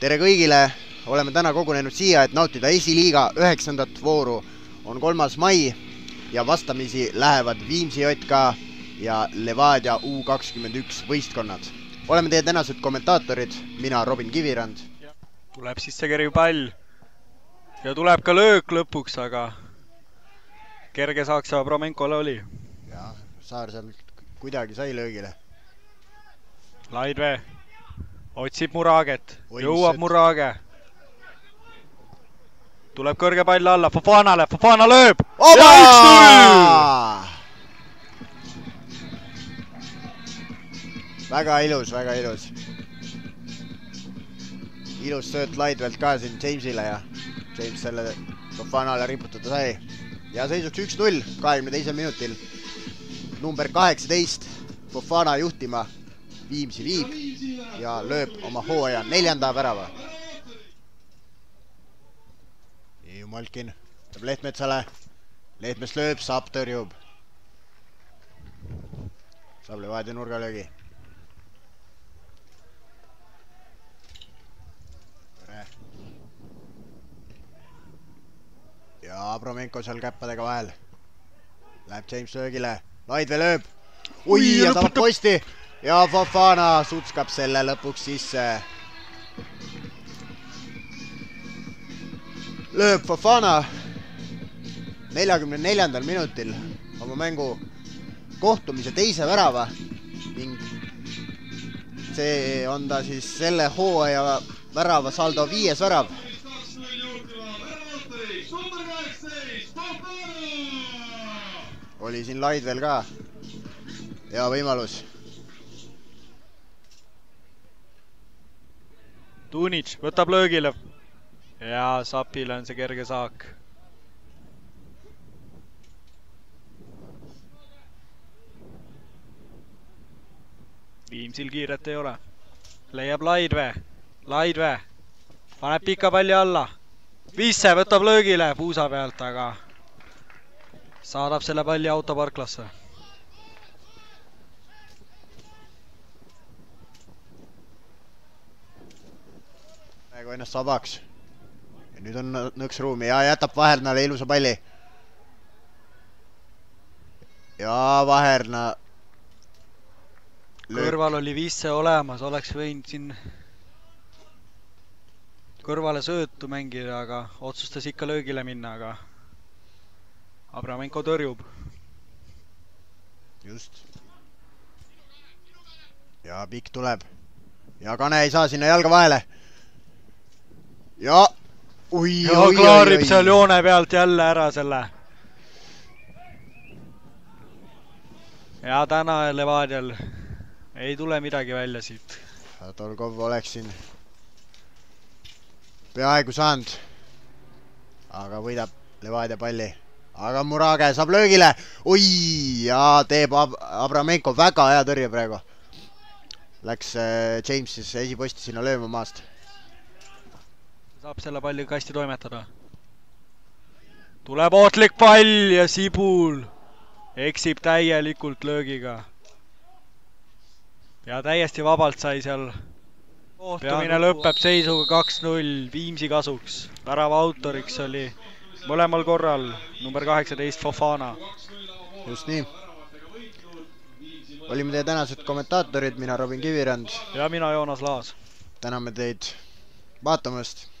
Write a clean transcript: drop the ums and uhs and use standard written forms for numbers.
tere kõigile, oleme täna kogunenud siia, et nautida esiliiga 9. vooru. On 3. mai ja vastamisi lähevad Viimsi JK ja Levadia U21 võistkonnad. Oleme teie tänased kommentaatorid, mina Robin Kivirand. Tuleb sisse kerge pall ja tuleb ka löök lõpuks, aga kerge saaks Abromenkole oli. Ja Saar seal kuidagi sai löögile. Laidvee otsib Muraget, jõuab Murage. Tuleb kõrge pall alla, Fofanale, Fofana lööb! Oba! Ja 1-0! Väga ilus, väga ilus. Ilus sööt Laidvelt ka siin Jamesile ja James selle Fofanale riputada sai. Ja seisuks 1-0 22. minutil. Number 18 Fofana juhtima Viimsi viib ja lööb oma hooaja 4. värava. Malkin tõb Lehtmetsale. Lehtmets lööb, Saab tõrjub. Saab Levadia nurgalöögi. Ja Abromenko seal käppadega vahel. Läheb James löögile. Laidvee lööb. Ui, ja saab posti. Ja Fofana sutskab selle lõpuks sisse. Lööb Fofana 44. minutil oma mängu kohtumise teise värava ning see on ta siis selle hooaja värava saldo 5. värav. Oli siin Laidvel ka hea võimalus. Tunic võtab löögile ja Sapile on see kerge saak. Viimsil kiiret ei ole. Leiab Laidvee. Laidvee paneb pika palli alla. Visse võtab löögile puusa pealt, aga saadab selle palli autoparklasse. Praegu ennast vabaks. Ja nüüd on nõks ruumi ja jätab Vahernaale ilusa palli. Ja Vaherna kõrval oli Visse olemas, oleks võinud siin kõrvale söötu mängida, aga otsustas ikka löögile minna, aga Abromenko tõrjub. Just. Ja pikk tuleb. Ja Kane ei saa sinna jalga vahele. Ja klaarib seal joone pealt jälle ära selle. Ja täna Levadial ei tule midagi välja siit. Tolkov oleks siin peaaegu saanud, aga võidab Levadia palli. Aga Murage saab löögile. Ui, ja teeb Abromenko väga hea tõrje praegu. Läks James siis esiposti sinna lööma maast. Saab selle palli kasti toimetada. Tuleb ootlik pall ja Sibul eksib täielikult löögiga. Ja täiesti vabalt sai seal. Kohtumine lõpeb seisuga 2-0 Viimsi kasuks. Värava autoriks oli mõlemal korral number 18 Fofana. Just nii. Olime teie tänased kommentaatorid, mina Robin Kivirand. Ja mina Joonas Laas. Täname teid vaatamast.